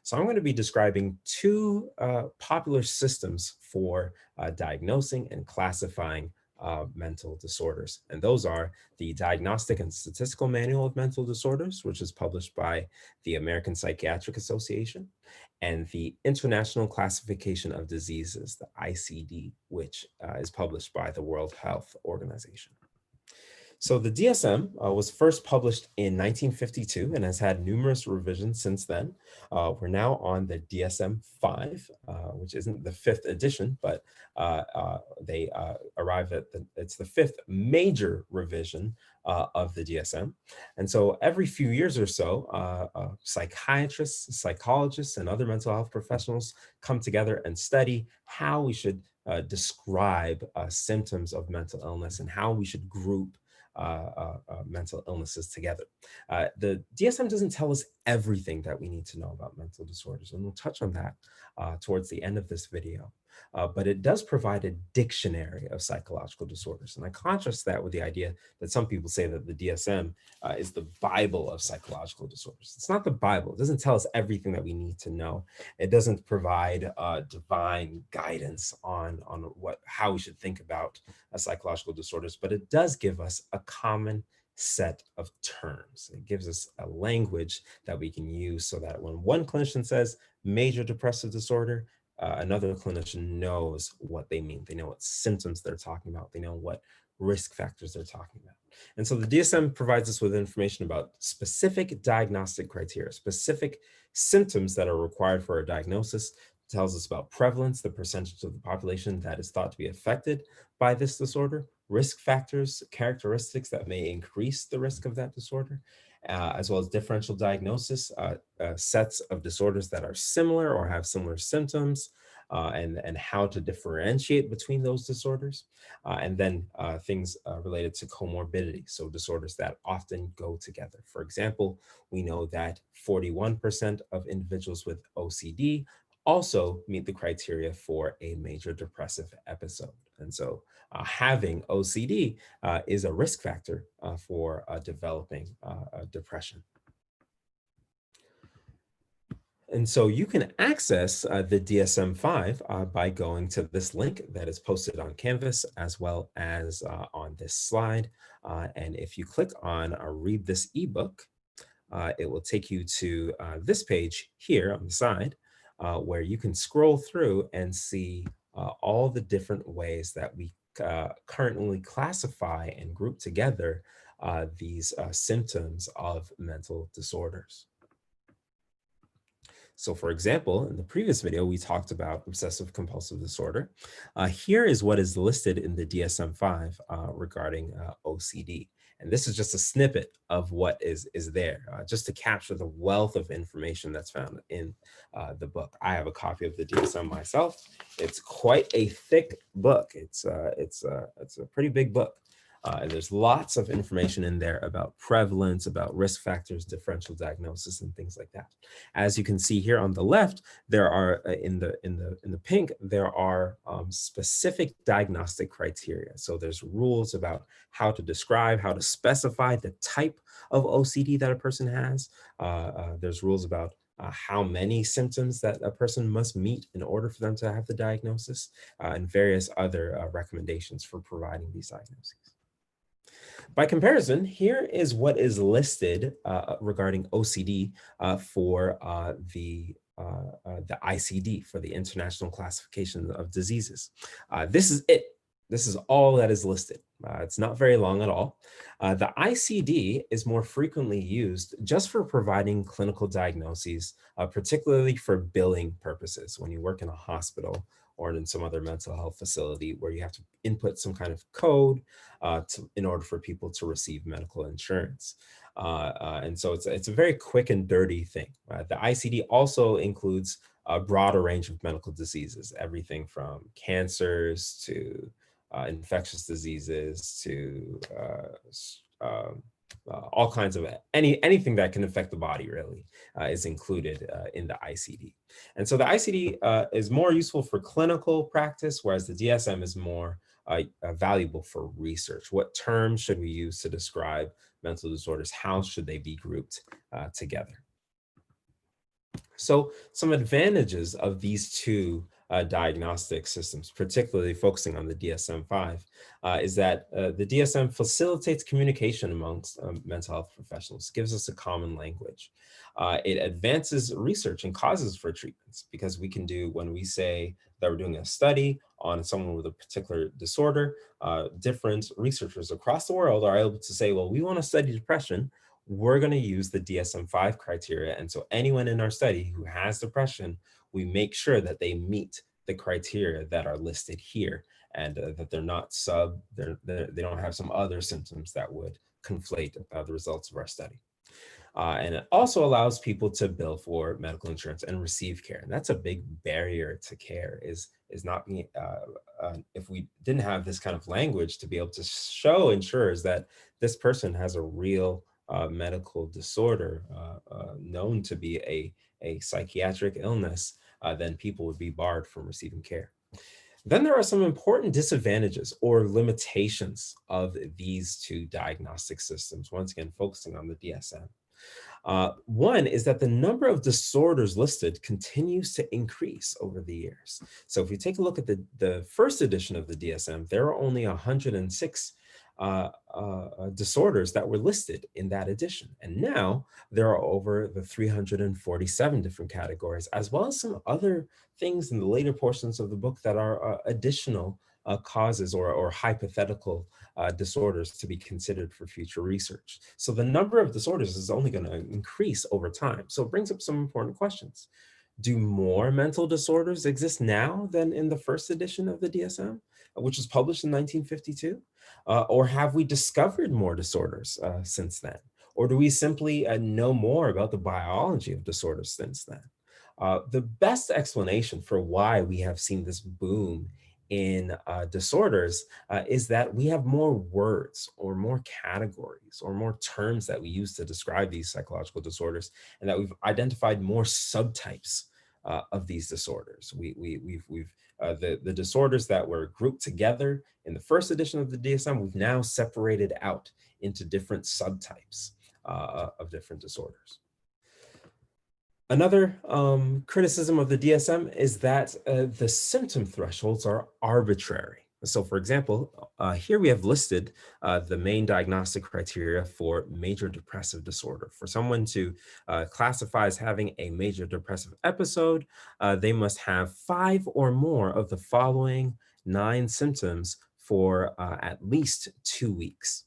So I'm going to be describing two popular systems for diagnosing and classifying mental disorders. And those are the Diagnostic and Statistical Manual of Mental Disorders, which is published by the American Psychiatric Association, and the International Classification of Diseases, the ICD, which is published by the World Health Organization. So the DSM was first published in 1952 and has had numerous revisions since then. We're now on the DSM-5, which isn't the fifth edition, but they arrive at it's the fifth major revision of the DSM. And so every few years or so, psychiatrists, psychologists, and other mental health professionals come together and study how we should describe symptoms of mental illness and how we should group mental illnesses together. The DSM doesn't tell us everything that we need to know about mental disorders, and we'll touch on that towards the end of this video. But it does provide a dictionary of psychological disorders. And I contrast that with the idea that some people say that the DSM is the Bible of psychological disorders. It's not the Bible. It doesn't tell us everything that we need to know. It doesn't provide divine guidance on how we should think about psychological disorders, but it does give us a common set of terms. It gives us a language that we can use so that when one clinician says major depressive disorder, another clinician knows what they mean. They know what symptoms they're talking about. They know what risk factors they're talking about. And so the DSM provides us with information about specific diagnostic criteria, specific symptoms that are required for a diagnosis. It tells us about prevalence, the percentage of the population that is thought to be affected by this disorder, risk factors, characteristics that may increase the risk of that disorder, as well as differential diagnosis, sets of disorders that are similar or have similar symptoms, and how to differentiate between those disorders, and then things related to comorbidity, so disorders that often go together. For example, we know that 41% of individuals with OCD also meet the criteria for a major depressive episode. And so having OCD is a risk factor for developing depression. And so you can access the DSM-5 by going to this link that is posted on Canvas as well as on this slide. And if you click on read this ebook, it will take you to this page here on the side where you can scroll through and see all the different ways that we currently classify and group together these symptoms of mental disorders. So for example, in the previous video, we talked about obsessive compulsive disorder. Here is what is listed in the DSM-5 regarding OCD. And this is just a snippet of what is there, just to capture the wealth of information that's found in the book. I have a copy of the DSM myself. It's quite a thick book. It's a pretty big book. And there's lots of information in there about prevalence, about risk factors, differential diagnosis, and things like that. As you can see here on the left, there are in the pink, there are specific diagnostic criteria. So there's rules about how to describe, how to specify the type of OCD that a person has. There's rules about how many symptoms that a person must meet in order for them to have the diagnosis, and various other recommendations for providing these diagnoses. By comparison, here is what is listed regarding OCD for the ICD, for the International Classification of Diseases. This is it. This is all that is listed. It's not very long at all. The ICD is more frequently used just for providing clinical diagnoses, particularly for billing purposes when you work in a hospital or in some other mental health facility where you have to input some kind of code in order for people to receive medical insurance. And so it's a very quick and dirty thing. The ICD also includes a broader range of medical diseases, everything from cancers to infectious diseases to all kinds of anything that can affect the body really is included in the ICD. And so the ICD is more useful for clinical practice, whereas the DSM is more valuable for research. What terms should we use to describe mental disorders? How should they be grouped together? So some advantages of these two diagnostic systems, particularly focusing on the DSM-5, is that the DSM facilitates communication amongst mental health professionals, gives us a common language. It advances research and causes for treatments because we can do, when we say that we're doing a study on someone with a particular disorder, different researchers across the world are able to say, well, we want to study depression. We're going to use the DSM-5 criteria. And so anyone in our study who has depression, we make sure that they meet the criteria that are listed here, and that they're not they don't have some other symptoms that would conflate the results of our study. And it also allows people to bill for medical insurance and receive care. And that's a big barrier to care, is not being, if we didn't have this kind of language to be able to show insurers that this person has a real medical disorder known to be a psychiatric illness, then people would be barred from receiving care. Then there are some important disadvantages or limitations of these two diagnostic systems, once again, focusing on the DSM. One is that the number of disorders listed continues to increase over the years. So if you take a look at the first edition of the DSM, there are only 106 disorders that were listed in that edition. And now there are over the 347 different categories, as well as some other things in the later portions of the book that are additional causes or hypothetical disorders to be considered for future research. So the number of disorders is only going to increase over time. So it brings up some important questions. Do more mental disorders exist now than in the first edition of the DSM, which was published in 1952? Or have we discovered more disorders since then? Or do we simply know more about the biology of disorders since then? The best explanation for why we have seen this boom in disorders is that we have more words or more categories or more terms that we use to describe these psychological disorders, and that we've identified more subtypes of these disorders. The disorders that were grouped together in the first edition of the DSM, we've now separated out into different subtypes of different disorders. Another criticism of the DSM is that the symptom thresholds are arbitrary. So for example, here we have listed the main diagnostic criteria for major depressive disorder. For someone to classify as having a major depressive episode, they must have 5 or more of the following 9 symptoms for at least 2 weeks.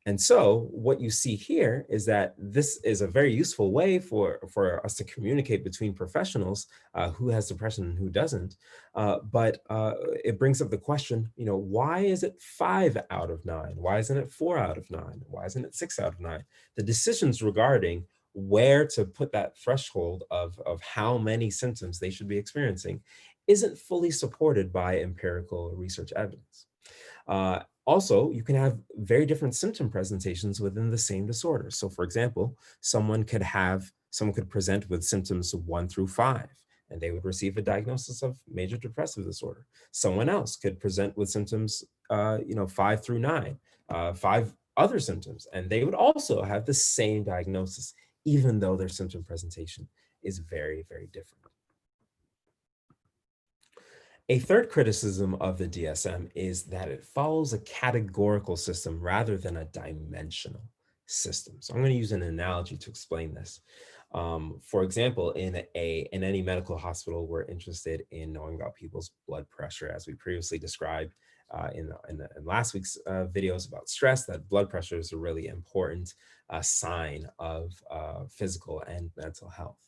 And so what you see here is that this is a very useful way for us to communicate between professionals who has depression and who doesn't. But it brings up the question, why is it 5 out of 9? Why isn't it 4 out of 9? Why isn't it 6 out of 9? The decisions regarding where to put that threshold of how many symptoms they should be experiencing isn't fully supported by empirical research evidence. Also, you can have very different symptom presentations within the same disorder. So for example, someone could present with symptoms 1 through 5, and they would receive a diagnosis of major depressive disorder. Someone else could present with symptoms, 5 through 9, 5 other symptoms, and they would also have the same diagnosis, even though their symptom presentation is very, very different. A third criticism of the DSM is that it follows a categorical system rather than a dimensional system. So I'm going to use an analogy to explain this. For example, in any medical hospital, we're interested in knowing about people's blood pressure, as we previously described in last week's videos about stress, that blood pressure is a really important sign of physical and mental health.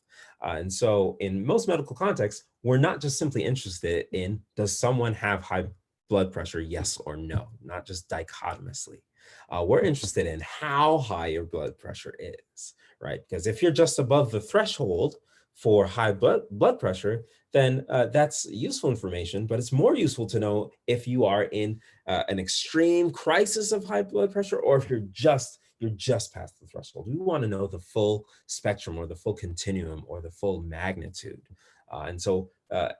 And so in most medical contexts, we're not just simply interested in, does someone have high blood pressure, yes or no, not just dichotomously. We're interested in how high your blood pressure is, right? Because if you're just above the threshold for high blood pressure, then that's useful information, but it's more useful to know if you are in an extreme crisis of high blood pressure, or if you're just past the threshold. We want to know the full spectrum or the full continuum or the full magnitude. And so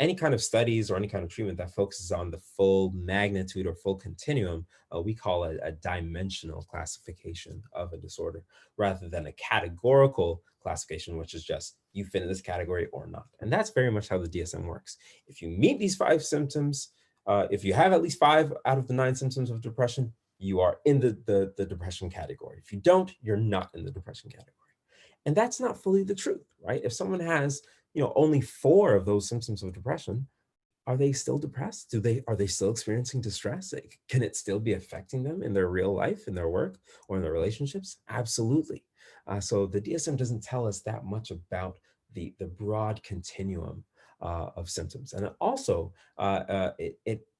any kind of studies or any kind of treatment that focuses on the full magnitude or full continuum, we call it a dimensional classification of a disorder, rather than a categorical classification, which is just you fit in this category or not. And that's very much how the DSM works. If you meet these 5 symptoms, if you have at least 5 out of the 9 symptoms of depression, you are in the depression category. If you don't, you're not in the depression category. And that's not fully the truth, right? If someone has, only 4 of those symptoms of depression, are they still depressed? Are they still experiencing distress? Like, can it still be affecting them in their real life, in their work, or in their relationships? Absolutely. So the DSM doesn't tell us that much about the broad continuum of symptoms, and also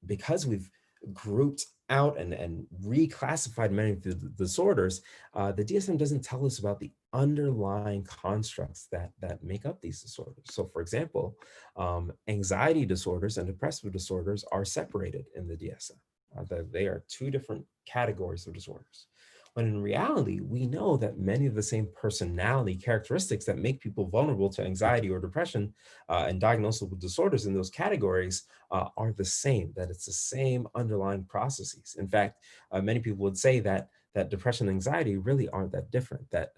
because we've grouped out and reclassified many of the disorders, the DSM doesn't tell us about the underlying constructs that make up these disorders. So, for example, anxiety disorders and depressive disorders are separated in the DSM. They are 2 different categories of disorders. When in reality, we know that many of the same personality characteristics that make people vulnerable to anxiety or depression and diagnosable disorders in those categories are the same, that it's the same underlying processes. In fact, many people would say that depression and anxiety really aren't that different, that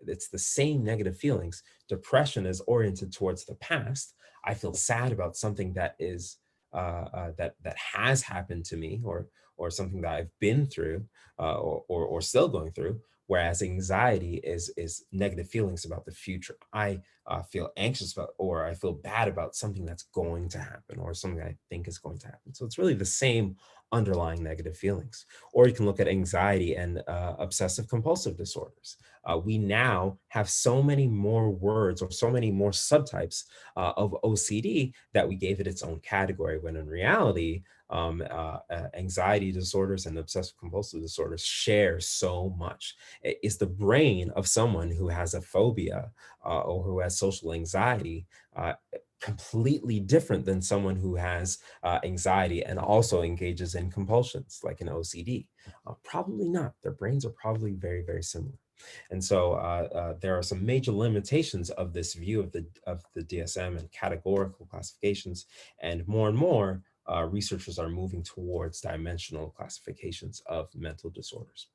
it's the same negative feelings. Depression is oriented towards the past. I feel sad about something that is that has happened to me, or something that I've been through, or still going through. Whereas anxiety is negative feelings about the future. I feel anxious about, or I feel bad about something that's going to happen, or something I think is going to happen. So it's really the same underlying negative feelings. Or you can look at anxiety and obsessive compulsive disorders. We now have so many more words or so many more subtypes of OCD that we gave it its own category, when in reality, anxiety disorders and obsessive compulsive disorders share so much. It's the brain of someone who has a phobia or who has social anxiety completely different than someone who has anxiety and also engages in compulsions like an OCD? Probably not. Their brains are probably very, very similar. And so there are some major limitations of this view of the DSM and categorical classifications, and more researchers are moving towards dimensional classifications of mental disorders.